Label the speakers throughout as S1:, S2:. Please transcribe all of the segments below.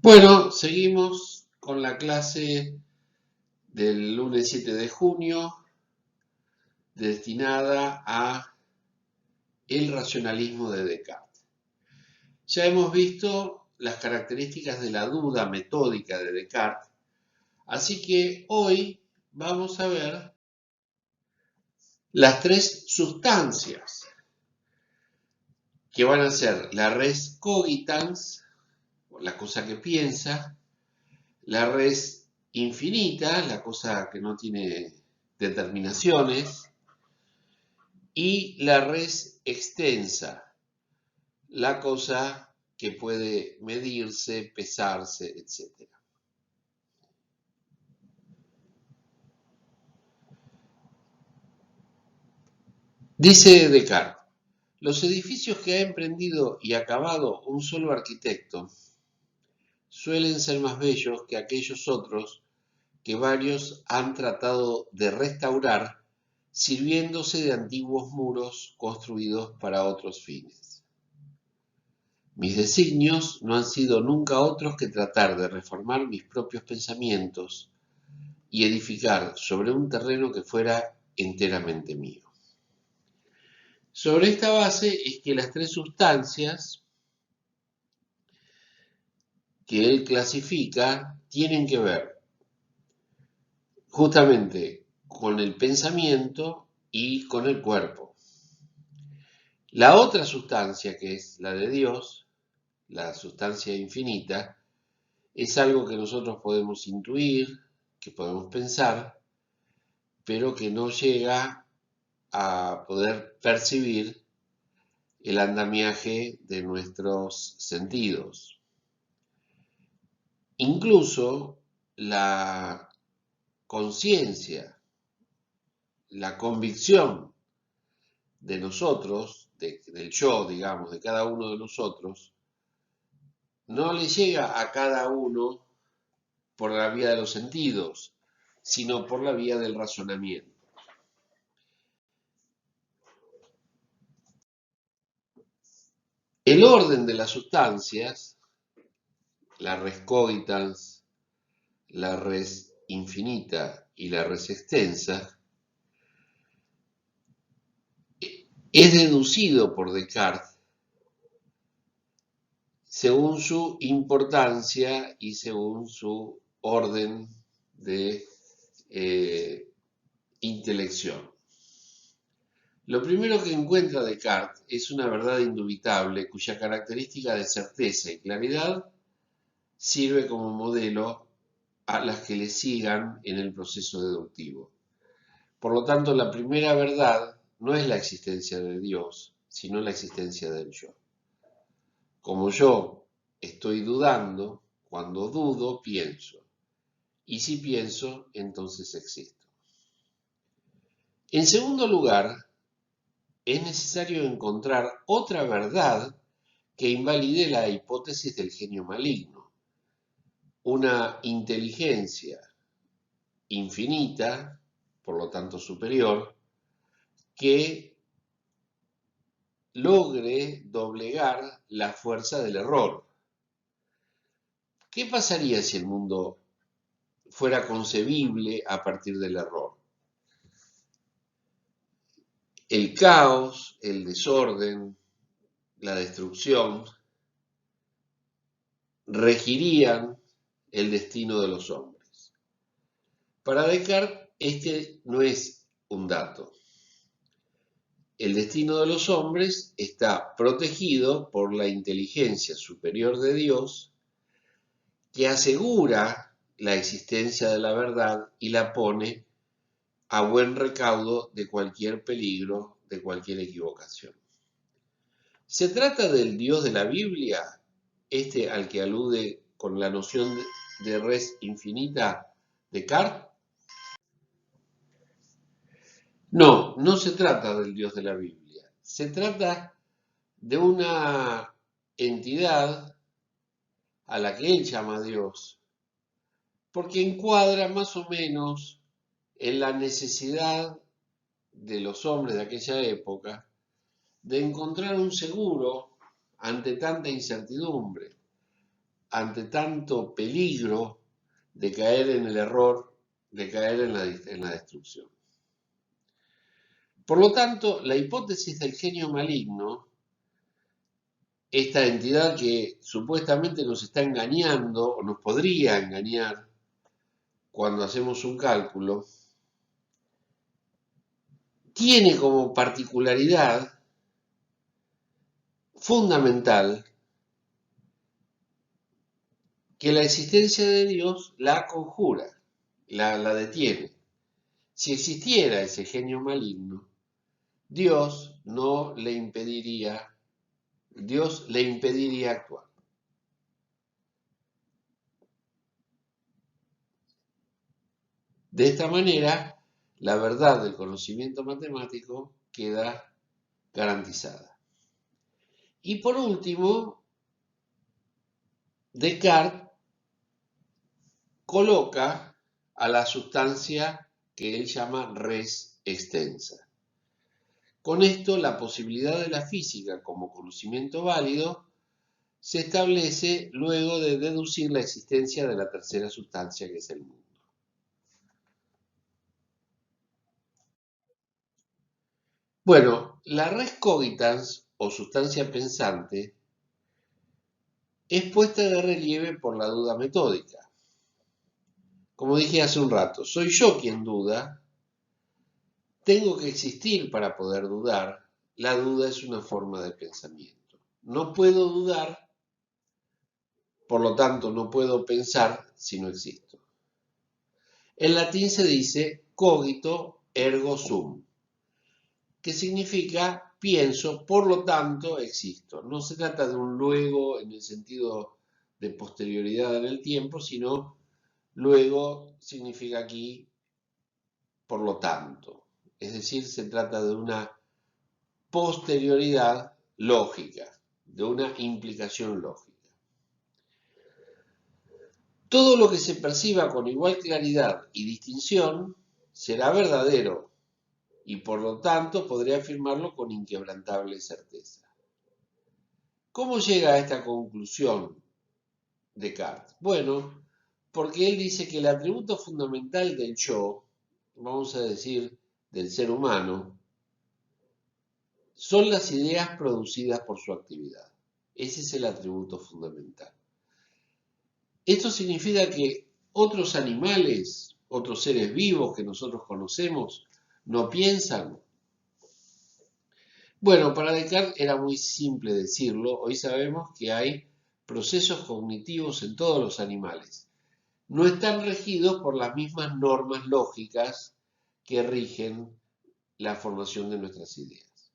S1: Bueno, seguimos con la clase del lunes 7 de junio destinada a el racionalismo de Descartes. Ya hemos visto las características de la duda metódica de Descartes, así que hoy vamos a ver las tres sustancias que van a ser la res cogitans, la cosa que piensa, la res infinita, la cosa que no tiene determinaciones, y la res extensa, la cosa que puede medirse, pesarse, etc. Dice Descartes, los edificios que ha emprendido y acabado un solo arquitecto suelen ser más bellos que aquellos otros que varios han tratado de restaurar sirviéndose de antiguos muros construidos para otros fines. Mis designios no han sido nunca otros que tratar de reformar mis propios pensamientos y edificar sobre un terreno que fuera enteramente mío. Sobre esta base es que las tres sustancias que él clasifica tienen que ver justamente con el pensamiento y con el cuerpo. La otra sustancia, que es la de Dios, la sustancia infinita, es algo que nosotros podemos intuir, que podemos pensar, pero que no llega a poder percibir el andamiaje de nuestros sentidos. Incluso la conciencia, la convicción de nosotros, del yo, digamos, de cada uno de nosotros, no le llega a cada uno por la vía de los sentidos, sino por la vía del razonamiento. El orden de las sustancias, la res cogitans, la res infinita y la res extensa, es deducido por Descartes según su importancia y según su orden de intelección. Lo primero que encuentra Descartes es una verdad indubitable cuya característica de certeza y claridad sirve como modelo a las que le sigan en el proceso deductivo. Por lo tanto, la primera verdad no es la existencia de Dios, sino la existencia del yo. Como yo estoy dudando, cuando dudo pienso, y si pienso, entonces existo. En segundo lugar, es necesario encontrar otra verdad que invalide la hipótesis del genio maligno, una inteligencia infinita, por lo tanto superior, que logre doblegar la fuerza del error. ¿Qué pasaría si el mundo fuera concebible a partir del error? El caos, el desorden, la destrucción regirían el destino de los hombres. Para Descartes, este no es un dato. El destino de los hombres está protegido por la inteligencia superior de Dios que asegura la existencia de la verdad y la pone a buen recaudo de cualquier peligro, de cualquier equivocación. ¿Se trata del Dios de la Biblia, este al que alude con la noción de res infinita de Descartes? No, no se trata del Dios de la Biblia. Se trata de una entidad a la que él llama Dios, porque encuadra más o menos en la necesidad de los hombres de aquella época de encontrar un seguro ante tanta incertidumbre. ante tanto peligro de caer en el error, de caer en la destrucción. Por lo tanto, la hipótesis del genio maligno, esta entidad que supuestamente nos está engañando o nos podría engañar cuando hacemos un cálculo, tiene como particularidad fundamental que la existencia de Dios la conjura, la detiene. Si existiera ese genio maligno, Dios le impediría actuar. De esta manera, la verdad del conocimiento matemático queda garantizada. Y por último, Descartes coloca a la sustancia que él llama res extensa. Con esto, la posibilidad de la física como conocimiento válido se establece luego de deducir la existencia de la tercera sustancia que es el mundo. Bueno, la res cogitans o sustancia pensante es puesta de relieve por la duda metódica. Como dije hace un rato, soy yo quien duda, tengo que existir para poder dudar, la duda es una forma de pensamiento. No puedo dudar, por lo tanto no puedo pensar si no existo. En latín se dice cogito ergo sum, que significa pienso, por lo tanto existo. No se trata de un luego en el sentido de posterioridad en el tiempo, sino luego significa aquí por lo tanto. Es decir, se trata de una posterioridad lógica, de una implicación lógica. Todo lo que se perciba con igual claridad y distinción será verdadero y por lo tanto podré afirmarlo con inquebrantable certeza. ¿Cómo llega a esta conclusión Descartes? Bueno, porque él dice que el atributo fundamental del yo, vamos a decir del ser humano, son las ideas producidas por su actividad. Ese es el atributo fundamental. Esto significa que otros animales, otros seres vivos que nosotros conocemos, no piensan. Bueno, para Descartes era muy simple decirlo. Hoy sabemos que hay procesos cognitivos en todos los animales. No están regidos por las mismas normas lógicas que rigen la formación de nuestras ideas.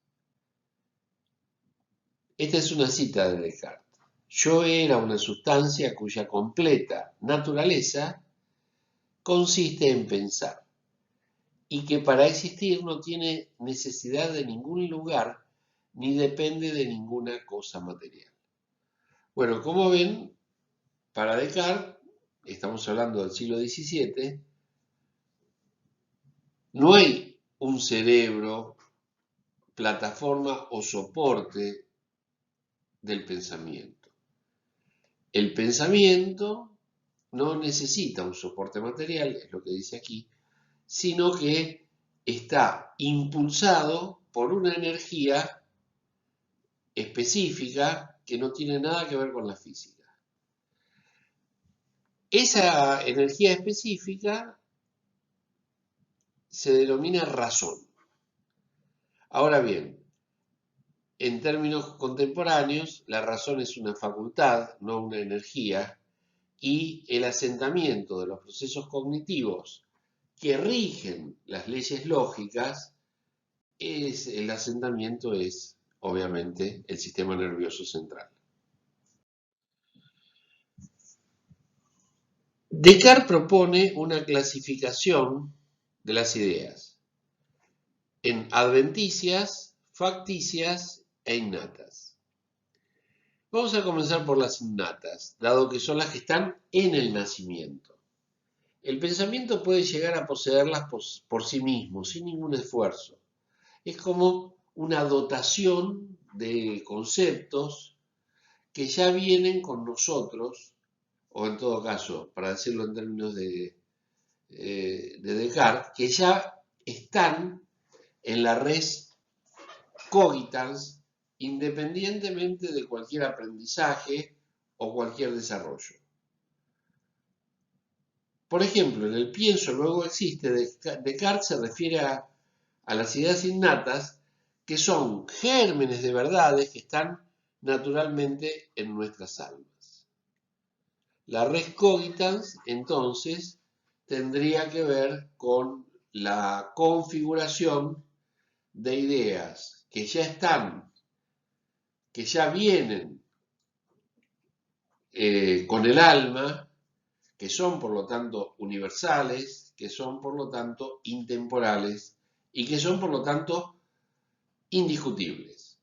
S1: Esta es una cita de Descartes. Yo era una sustancia cuya completa naturaleza consiste en pensar y que para existir no tiene necesidad de ningún lugar ni depende de ninguna cosa material. Bueno, como ven, para Descartes, estamos hablando del siglo XVII, no hay un cerebro, plataforma o soporte del pensamiento. El pensamiento no necesita un soporte material, es lo que dice aquí, sino que está impulsado por una energía específica que no tiene nada que ver con la física. Esa energía específica se denomina razón. Ahora bien, en términos contemporáneos, la razón es una facultad, no una energía, y el asentamiento de los procesos cognitivos que rigen las leyes lógicas, el asentamiento es, obviamente, el sistema nervioso central. Descartes propone una clasificación de las ideas en adventicias, facticias e innatas. Vamos a comenzar por las innatas, dado que son las que están en el nacimiento. El pensamiento puede llegar a poseerlas por sí mismo, sin ningún esfuerzo. Es como una dotación de conceptos que ya vienen con nosotros o en todo caso, para decirlo en términos de Descartes, que ya están en la res cogitans independientemente de cualquier aprendizaje o cualquier desarrollo. Por ejemplo, en el pienso luego existe, Descartes se refiere a las ideas innatas que son gérmenes de verdades que están naturalmente en nuestras almas. La res cogitans, entonces, tendría que ver con la configuración de ideas que ya están, que ya vienen con el alma, que son por lo tanto universales, que son por lo tanto intemporales y que son por lo tanto indiscutibles.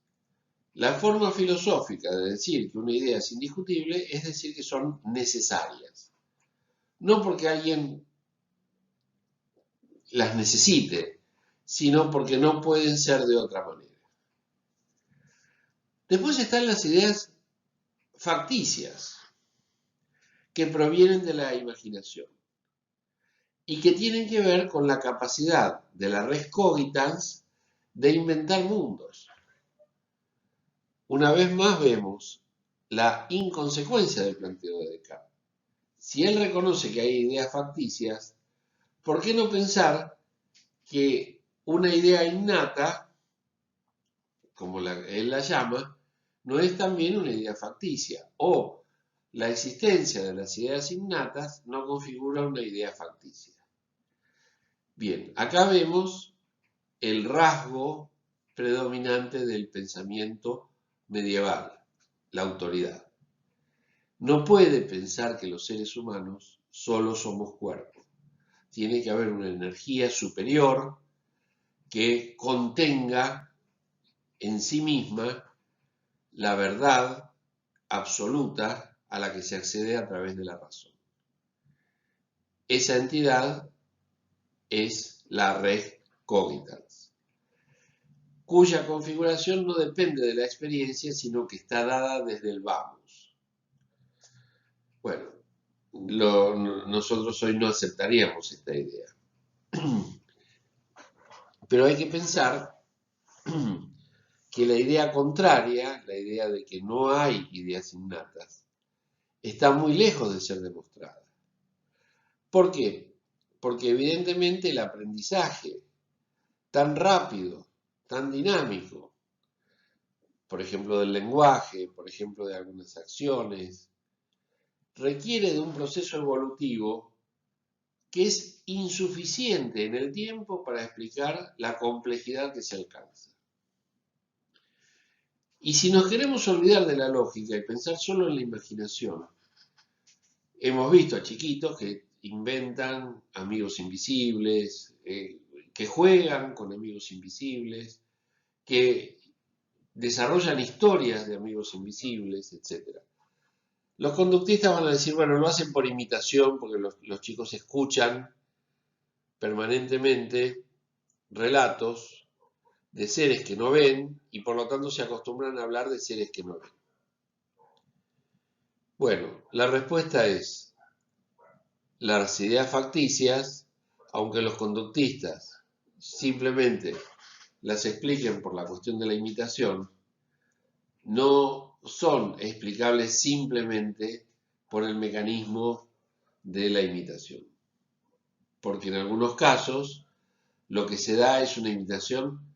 S1: La forma filosófica de decir que una idea es indiscutible es decir que son necesarias. No porque alguien las necesite, sino porque no pueden ser de otra manera. Después están las ideas facticias, que provienen de la imaginación y que tienen que ver con la capacidad de la res cogitans de inventar mundos. Una vez más vemos la inconsecuencia del planteo de Descartes. Si él reconoce que hay ideas facticias, ¿por qué no pensar que una idea innata, como él la llama, no es también una idea facticia? O la existencia de las ideas innatas no configura una idea facticia. Bien, acá vemos el rasgo predominante del pensamiento medieval, la autoridad. No puede pensar que los seres humanos solo somos cuerpo. Tiene que haber una energía superior que contenga en sí misma la verdad absoluta a la que se accede a través de la razón. Esa entidad es la res cogitans, cuya configuración no depende de la experiencia, sino que está dada desde el vamos. Bueno, nosotros hoy no aceptaríamos esta idea. Pero hay que pensar que la idea contraria, la idea de que no hay ideas innatas, está muy lejos de ser demostrada. ¿Por qué? Porque evidentemente el aprendizaje tan rápido, tan dinámico, por ejemplo del lenguaje, por ejemplo de algunas acciones, requiere de un proceso evolutivo que es insuficiente en el tiempo para explicar la complejidad que se alcanza. Y si nos queremos olvidar de la lógica y pensar solo en la imaginación, hemos visto a chiquitos que inventan amigos invisibles, que juegan con amigos invisibles, que desarrollan historias de amigos invisibles, etc. Los conductistas van a decir, bueno, lo hacen por imitación, porque los chicos escuchan permanentemente relatos de seres que no ven y por lo tanto se acostumbran a hablar de seres que no ven. Bueno, la respuesta es, las ideas facticias, aunque los conductistas simplemente las expliquen por la cuestión de la imitación, no son explicables simplemente por el mecanismo de la imitación. Porque en algunos casos lo que se da es una imitación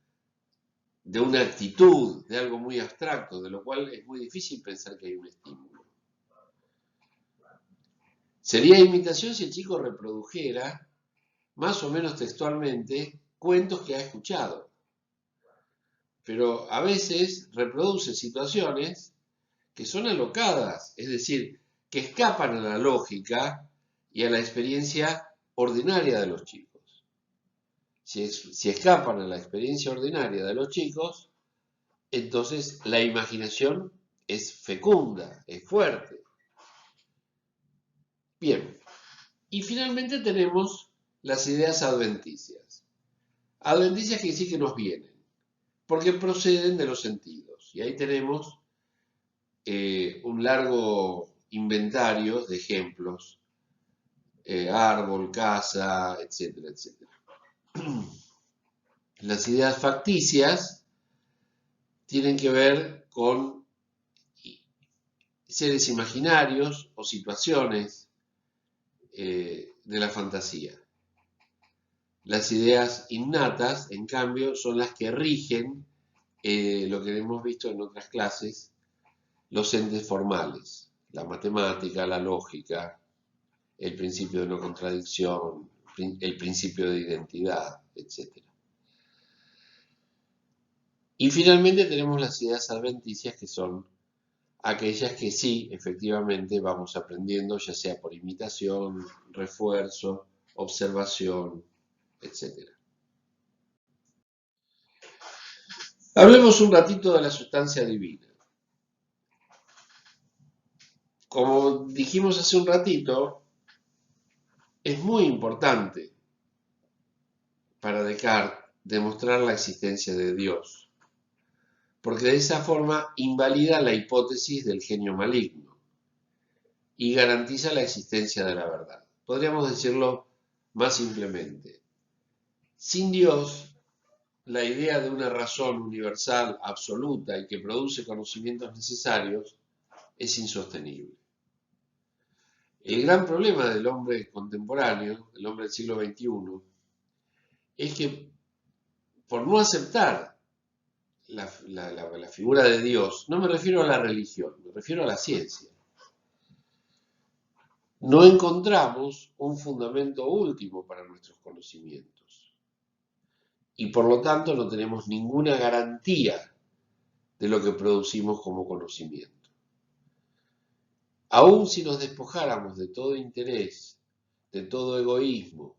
S1: de una actitud, de algo muy abstracto, de lo cual es muy difícil pensar que hay un estímulo. Sería imitación si el chico reprodujera, más o menos textualmente, cuentos que ha escuchado. Pero a veces reproduce situaciones que son alocadas, es decir, que escapan a la lógica y a la experiencia ordinaria de los chicos. Si escapan a la experiencia ordinaria de los chicos, entonces la imaginación es fecunda, es fuerte. Bien, y finalmente tenemos las ideas adventicias. Adventicias quiere decir que nos vienen, porque proceden de los sentidos. Y ahí tenemos un largo inventarios de ejemplos, árbol, casa, etcétera, etcétera. Las ideas facticias tienen que ver con seres imaginarios o situaciones de la fantasía. Las ideas innatas, en cambio, son las que rigen lo que hemos visto en otras clases, los entes formales, la matemática, la lógica, el principio de no contradicción, el principio de identidad, etc. Y finalmente tenemos las ideas adventicias, que son aquellas que sí, efectivamente, vamos aprendiendo, ya sea por imitación, refuerzo, observación, etc. Hablemos un ratito de la sustancia divina. Como dijimos hace un ratito, es muy importante para Descartes demostrar la existencia de Dios, porque de esa forma invalida la hipótesis del genio maligno y garantiza la existencia de la verdad. Podríamos decirlo más simplemente. Sin Dios, la idea de una razón universal, absoluta y que produce conocimientos necesarios es insostenible. El gran problema del hombre contemporáneo, el hombre del siglo XXI, es que por no aceptar la figura de Dios, no me refiero a la religión, me refiero a la ciencia, no encontramos un fundamento último para nuestros conocimientos. Y por lo tanto no tenemos ninguna garantía de lo que producimos como conocimiento. Aun si nos despojáramos de todo interés, de todo egoísmo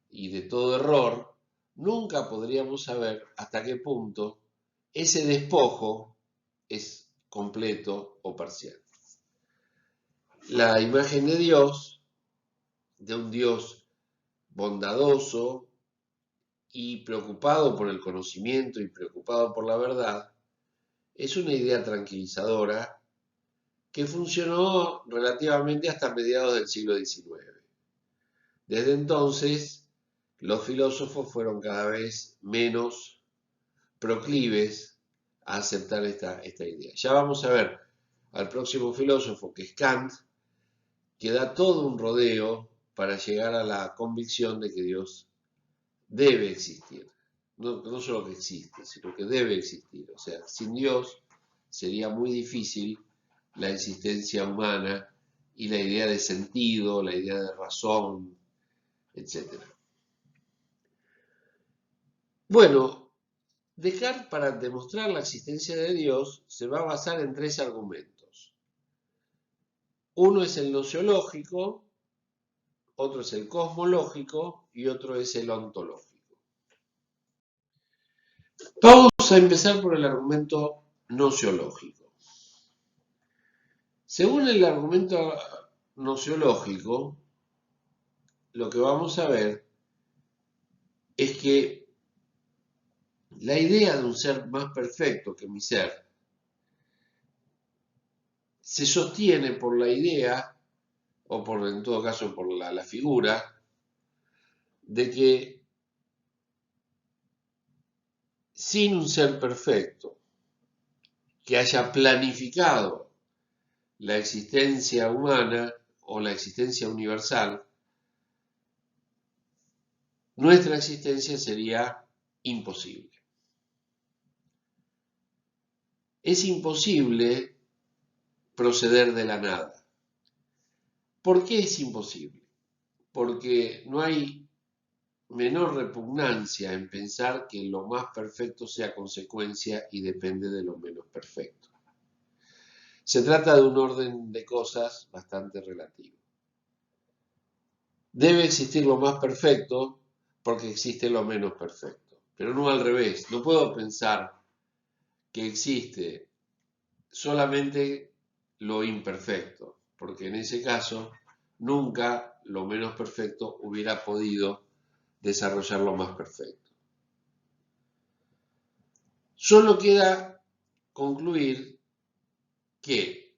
S1: y de todo error, nunca podríamos saber hasta qué punto ese despojo es completo o parcial. La imagen de Dios, de un Dios bondadoso y preocupado por el conocimiento y preocupado por la verdad, es una idea tranquilizadora que funcionó relativamente hasta mediados del siglo XIX. Desde entonces, los filósofos fueron cada vez menos proclives a aceptar esta idea. Ya vamos a ver al próximo filósofo, que es Kant, que da todo un rodeo para llegar a la convicción de que Dios debe existir. No solo que existe, sino que debe existir. O sea, sin Dios sería muy difícil la existencia humana y la idea de sentido, la idea de razón, etc. Bueno, Descartes, para demostrar la existencia de Dios, se va a basar en tres argumentos. Uno es el nociológico, otro es el cosmológico y otro es el ontológico. Vamos a empezar por el argumento nociológico. Según el argumento nociológico, lo que vamos a ver es que la idea de un ser más perfecto que mi ser se sostiene por la idea, o por, en todo caso por la figura, de que sin un ser perfecto que haya planificado la existencia humana o la existencia universal, nuestra existencia sería imposible. Es imposible proceder de la nada. ¿Por qué es imposible? Porque no hay menor repugnancia en pensar que lo más perfecto sea consecuencia y depende de lo menos perfecto. Se trata de un orden de cosas bastante relativo. Debe existir lo más perfecto porque existe lo menos perfecto, pero no al revés. No puedo pensar que existe solamente lo imperfecto, porque en ese caso nunca lo menos perfecto hubiera podido desarrollar lo más perfecto. Solo queda concluir que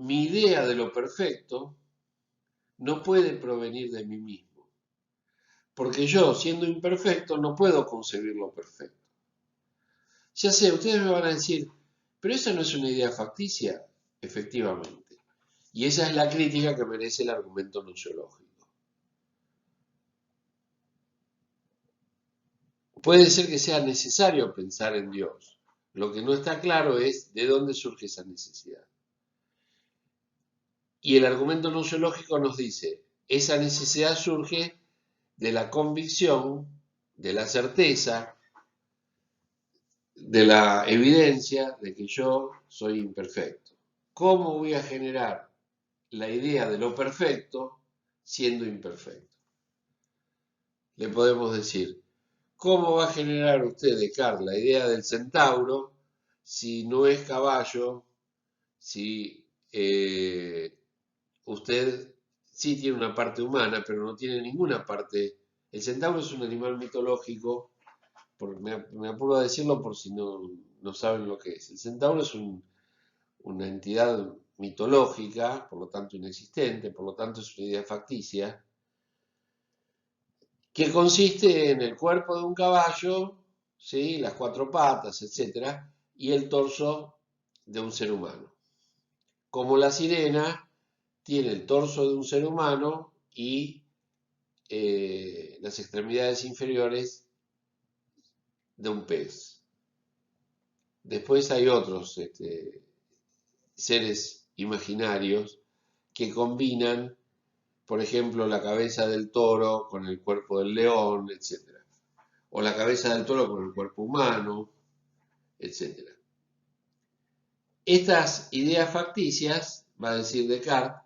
S1: mi idea de lo perfecto no puede provenir de mí mismo, porque yo, siendo imperfecto, no puedo concebir lo perfecto. Ya sé, ustedes me van a decir, pero esa no es una idea facticia, efectivamente. Y esa es la crítica que merece el argumento gnoseológico. Puede ser que sea necesario pensar en Dios. Lo que no está claro es de dónde surge esa necesidad. Y el argumento gnoseológico nos dice, esa necesidad surge de la convicción, de la certeza, de la evidencia de que yo soy imperfecto. ¿Cómo voy a generar la idea de lo perfecto siendo imperfecto? Le podemos decir, ¿cómo va a generar usted, Descartes, la idea del centauro si no es caballo, si usted sí tiene una parte humana, pero no tiene ninguna parte? El centauro es un animal mitológico, me apuro a decirlo por si no saben lo que es. El centauro es una entidad mitológica, por lo tanto inexistente, por lo tanto es una idea facticia, que consiste en el cuerpo de un caballo, ¿sí? Las cuatro patas, etc., y el torso de un ser humano. Como la sirena tiene el torso de un ser humano y las extremidades inferiores de un pez. Después hay otros seres imaginarios que combinan, por ejemplo, la cabeza del toro con el cuerpo del león, etc. O la cabeza del toro con el cuerpo humano, etc. Estas ideas facticias, va a decir Descartes,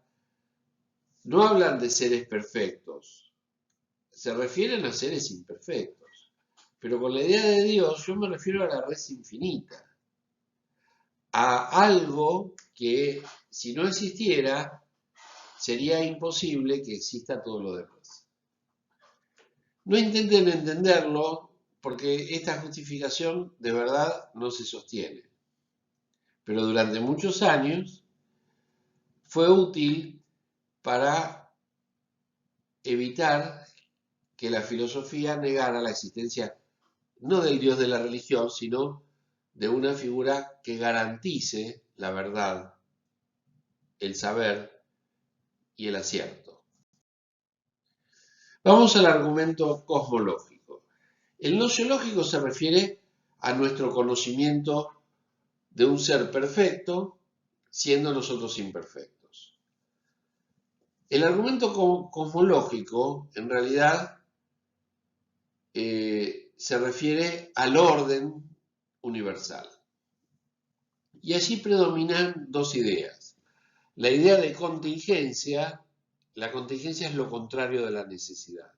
S1: no hablan de seres perfectos, se refieren a seres imperfectos. Pero con la idea de Dios yo me refiero a la res infinita, a algo que si no existiera sería imposible que exista todo lo demás. No intenten entenderlo porque esta justificación de verdad no se sostiene. Pero durante muchos años fue útil para evitar que la filosofía negara la existencia no del Dios de la religión, sino de una figura que garantice la verdad, el saber y el acierto. Vamos al argumento cosmológico. El gnoseológico se refiere a nuestro conocimiento de un ser perfecto, siendo nosotros imperfectos. El argumento cosmológico, en realidad, se refiere al orden universal. Y allí predominan dos ideas. La idea de contingencia, la contingencia es lo contrario de la necesidad.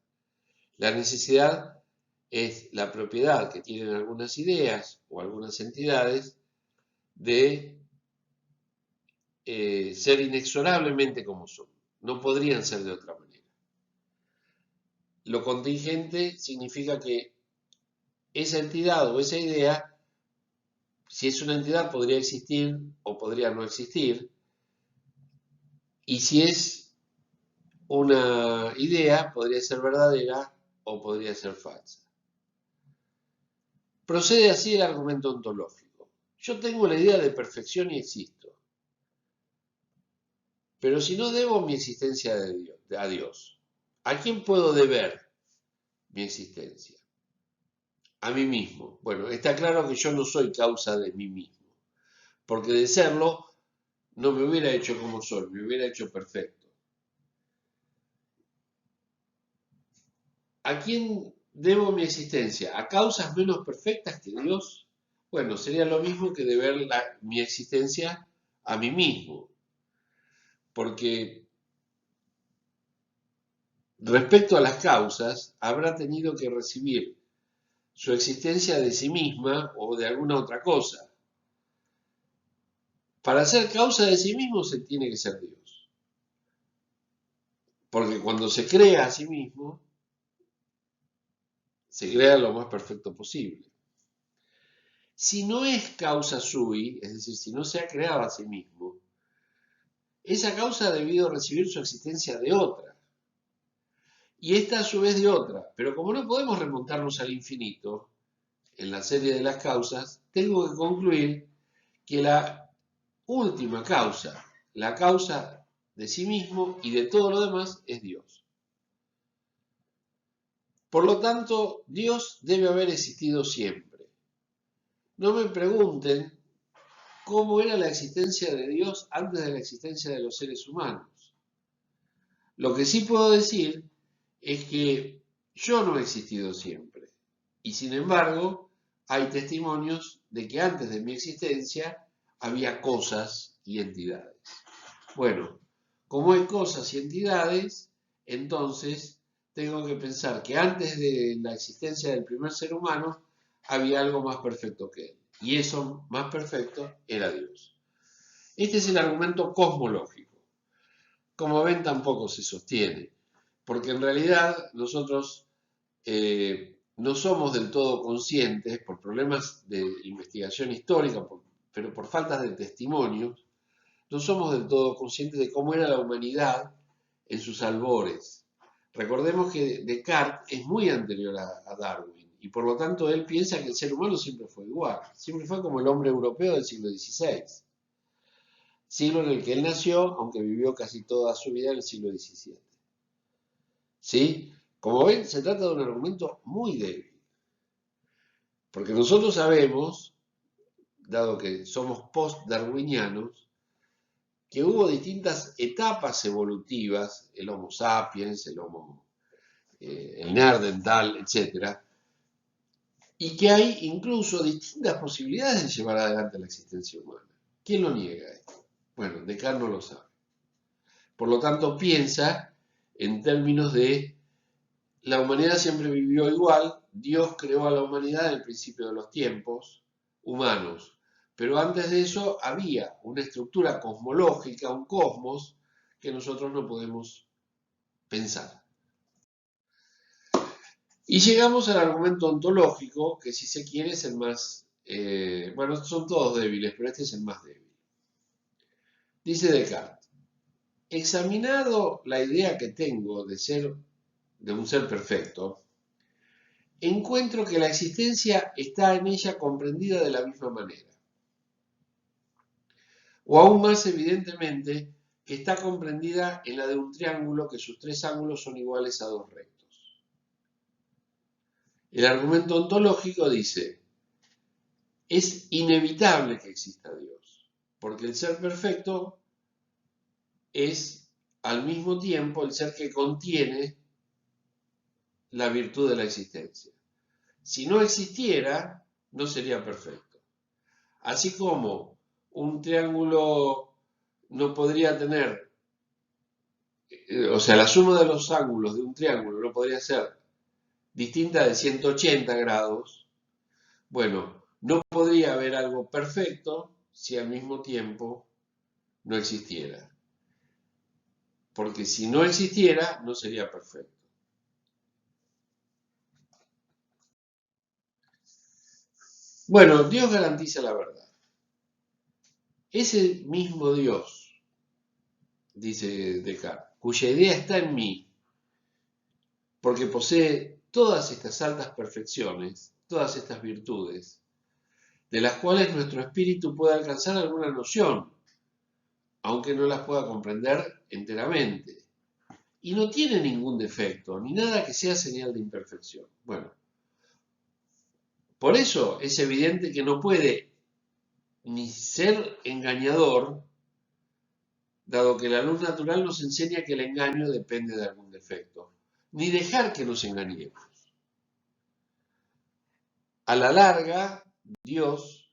S1: La necesidad es la propiedad que tienen algunas ideas o algunas entidades de ser inexorablemente como son. No podrían ser de otra manera. Lo contingente significa que esa entidad o esa idea, si es una entidad, podría existir o podría no existir, y si es una idea, podría ser verdadera o podría ser falsa. Procede así el argumento ontológico. Yo tengo la idea de perfección y existo. Pero si no debo mi existencia a Dios, ¿a quién puedo deber mi existencia? A mí mismo. Bueno, está claro que yo no soy causa de mí mismo, porque de serlo no me hubiera hecho como soy, me hubiera hecho perfecto. ¿A quién debo mi existencia? ¿A causas menos perfectas que Dios? Bueno, sería lo mismo que deber mi existencia a mí mismo, porque respecto a las causas, habrá tenido que recibir su existencia de sí misma o de alguna otra cosa. Para ser causa de sí mismo se tiene que ser Dios. Porque cuando se crea a sí mismo, se crea lo más perfecto posible. Si no es causa sui, es decir, si no se ha creado a sí mismo, esa causa ha debido recibir su existencia de otra, y esta a su vez de otra. Pero como no podemos remontarnos al infinito en la serie de las causas, tengo que concluir que la última causa, la causa de sí mismo y de todo lo demás, es Dios. Por lo tanto, Dios debe haber existido siempre. No me pregunten cómo era la existencia de Dios antes de la existencia de los seres humanos. Lo que sí puedo decir es que yo no he existido siempre. Y sin embargo, hay testimonios de que antes de mi existencia había cosas y entidades. Bueno, como hay cosas y entidades, entonces tengo que pensar que antes de la existencia del primer ser humano había algo más perfecto que él. Y eso más perfecto era Dios. Este es el argumento cosmológico. Como ven, tampoco se sostiene, porque en realidad nosotros no somos del todo conscientes, por problemas de investigación histórica, pero por faltas de testimonios, no somos del todo conscientes de cómo era la humanidad en sus albores. Recordemos que Descartes es muy anterior a Darwin, y por lo tanto él piensa que el ser humano siempre fue igual, siempre fue como el hombre europeo del siglo XVI, siglo en el que él nació, aunque vivió casi toda su vida en el siglo XVII. ¿Sí? Como ven, se trata de un argumento muy débil, porque nosotros sabemos, dado que somos post-darwinianos, que hubo distintas etapas evolutivas, el Homo sapiens, el Neandertal, etc., y que hay incluso distintas posibilidades de llevar adelante la existencia humana. ¿Quién lo niega esto? Bueno, Descartes no lo sabe. Por lo tanto, piensa en términos de la humanidad siempre vivió igual, Dios creó a la humanidad en el principio de los tiempos humanos, pero antes de eso había una estructura cosmológica, un cosmos, que nosotros no podemos pensar. Y llegamos al argumento ontológico, que si se quiere es el más, bueno, son todos débiles, pero este es el más débil. Dice Descartes, examinado la idea que tengo de un ser perfecto, encuentro que la existencia está en ella comprendida de la misma manera. O aún más evidentemente, que está comprendida en la de un triángulo que sus tres ángulos son iguales a dos rectos. El argumento ontológico dice, es inevitable que exista Dios, porque el ser perfecto es al mismo tiempo el ser que contiene la virtud de la existencia. Si no existiera, no sería perfecto. Así como un triángulo no podría tener, o sea, la suma de los ángulos de un triángulo no podría ser distinta de 180 grados, bueno, no podría haber algo perfecto si al mismo tiempo no existiera. Porque si no existiera, no sería perfecto. Bueno, Dios garantiza la verdad. Ese mismo Dios, dice Descartes, cuya idea está en mí, porque posee todas estas altas perfecciones, todas estas virtudes, de las cuales nuestro espíritu puede alcanzar alguna noción, aunque no las pueda comprender enteramente. Y no tiene ningún defecto, ni nada que sea señal de imperfección. Bueno, por eso es evidente que no puede ni ser engañador, dado que la luz natural nos enseña que el engaño depende de algún defecto, ni dejar que nos engañemos. A la larga, Dios,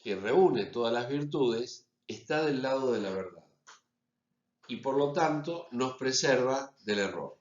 S1: que reúne todas las virtudes, está del lado de la verdad y por lo tanto nos preserva del error.